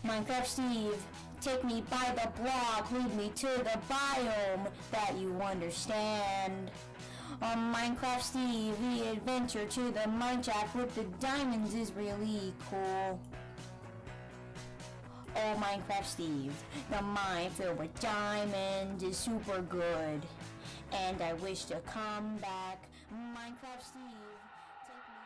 Minecraft Steve, take me by the block, lead me to the biome that you understand. On Minecraft Steve, the adventure to the mine shaft with the diamonds is really cool. Oh, Minecraft Steve, the mine filled with diamonds is super good. And I wish to come back. Minecraft Steve, take me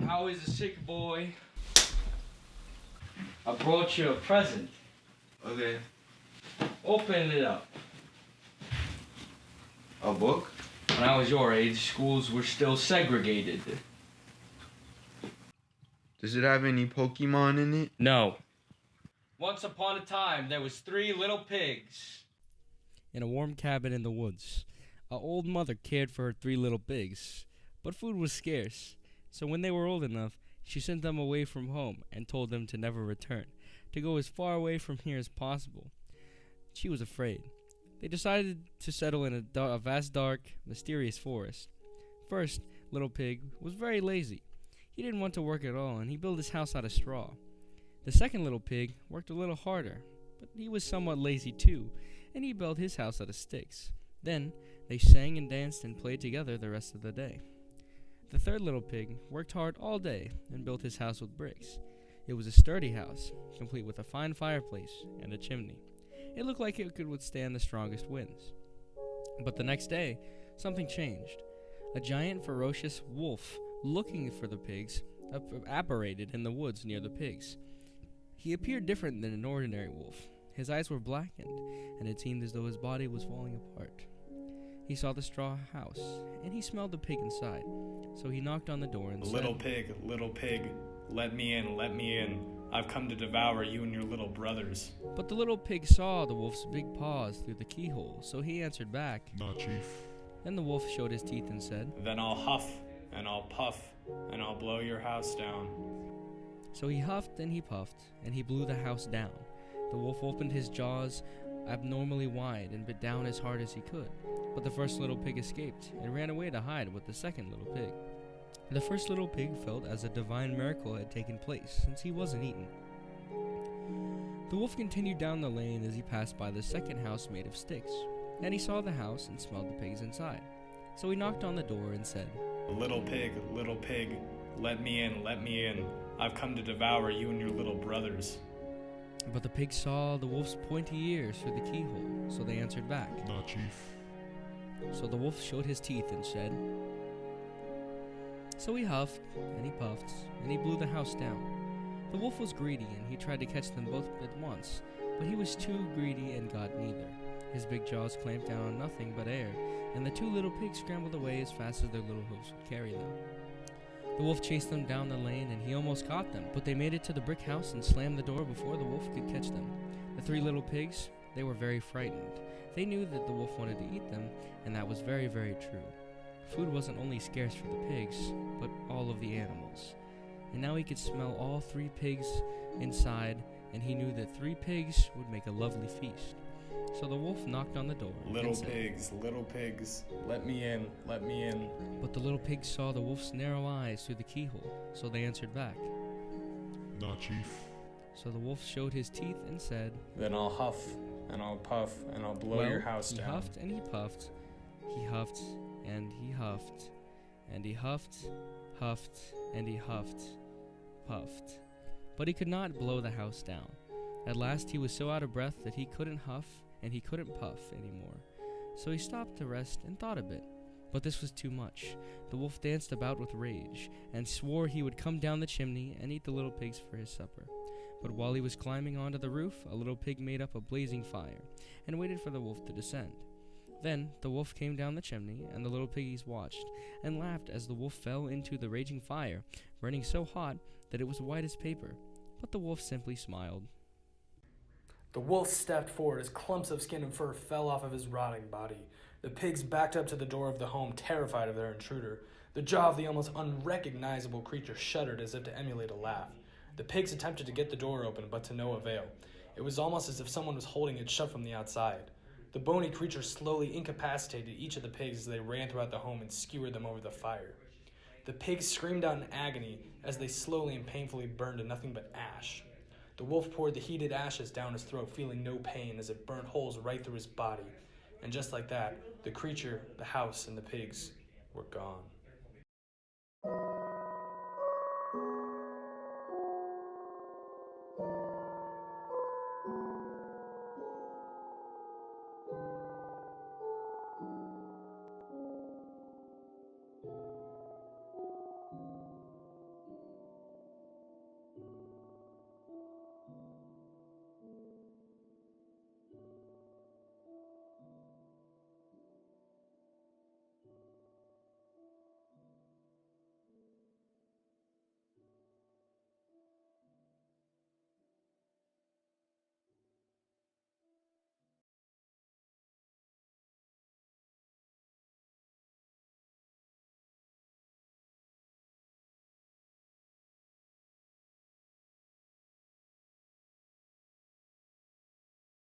How is the sick boy? I brought you a present. Okay. Open it up. A book? When I was your age, schools were still segregated. Does it have any Pokemon in it? No. Once upon a time, there was 3 little pigs. In a warm cabin in the woods, a old mother cared for her 3 little pigs, but food was scarce. So when they were old enough, she sent them away from home and told them to never return, to go as far away from here as possible. She was afraid. They decided to settle in a vast, dark, mysterious forest. First, Little Pig was very lazy. He didn't want to work at all, and he built his house out of straw. The second Little Pig worked a little harder, but he was somewhat lazy too, and he built his house out of sticks. Then, they sang and danced and played together the rest of the day. The third Little Pig worked hard all day and built his house with bricks. It was a sturdy house, complete with a fine fireplace and a chimney. It looked like it could withstand the strongest winds. But the next day, something changed. A giant, ferocious wolf, looking for the pigs, apparated in the woods near the pigs. He appeared different than an ordinary wolf. His eyes were blackened, and it seemed as though his body was falling apart. He saw the straw house, and he smelled the pig inside. So he knocked on the door and said, Little pig, let me in, let me in. I've come to devour you and your little brothers. But the little pig saw the wolf's big paws through the keyhole, so he answered back, Nah, Chief. Then the wolf showed his teeth and said, Then I'll huff, and I'll puff, and I'll blow your house down. So he huffed and he puffed, and he blew the house down. The wolf opened his jaws abnormally wide and bit down as hard as he could. But the first little pig escaped and ran away to hide with the second little pig. The first little pig felt as a divine miracle had taken place, since he wasn't eaten. The wolf continued down the lane as he passed by the second house made of sticks, and he saw the house and smelled the pigs inside. So he knocked on the door and said, Little pig, let me in, let me in. I've come to devour you and your little brothers. But the pigs saw the wolf's pointy ears through the keyhole, so they answered back. Nah, Chief. So the wolf showed his teeth and said. So he huffed, and he puffed, and he blew the house down. The wolf was greedy, and he tried to catch them both at once, but he was too greedy and got neither. His big jaws clamped down on nothing but air, and the 2 little pigs scrambled away as fast as their little hooves would carry them. The wolf chased them down the lane, and he almost caught them, but they made it to the brick house and slammed the door before the wolf could catch them. The 3 little pigs, they were very frightened. They knew that the wolf wanted to eat them, and that was very, very true. Food wasn't only scarce for the pigs, but all of the animals. And now he could smell all 3 pigs inside, and he knew that 3 pigs would make a lovely feast. So the wolf knocked on the door Little and said, pigs, let me in, let me in. But the little pigs saw the wolf's narrow eyes through the keyhole, so they answered back. Nah, Chief. So the wolf showed his teeth and said, Then I'll huff, and I'll puff, and I'll blow your house he down. huffed and he puffed. He huffed and he huffed. And he huffed, huffed, and he huffed, puffed. But he could not blow the house down. At last he was so out of breath that he couldn't huff and he couldn't puff anymore. So he stopped to rest and thought a bit. But this was too much. The wolf danced about with rage and swore he would come down the chimney and eat the little pigs for his supper. But while he was climbing onto the roof, a little pig made up a blazing fire and waited for the wolf to descend. Then the wolf came down the chimney, and the little piggies watched and laughed as the wolf fell into the raging fire, burning so hot that it was white as paper. But the wolf simply smiled. The wolf stepped forward as clumps of skin and fur fell off of his rotting body. The pigs backed up to the door of the home, terrified of their intruder. The jaw of the almost unrecognizable creature shuddered as if to emulate a laugh. The pigs attempted to get the door open, but to no avail. It was almost as if someone was holding it shut from the outside. The bony creature slowly incapacitated each of the pigs as they ran throughout the home and skewered them over the fire. The pigs screamed out in agony as they slowly and painfully burned to nothing but ash. The wolf poured the heated ashes down his throat, feeling no pain as it burnt holes right through his body. And just like that, the creature, the house, and the pigs were gone.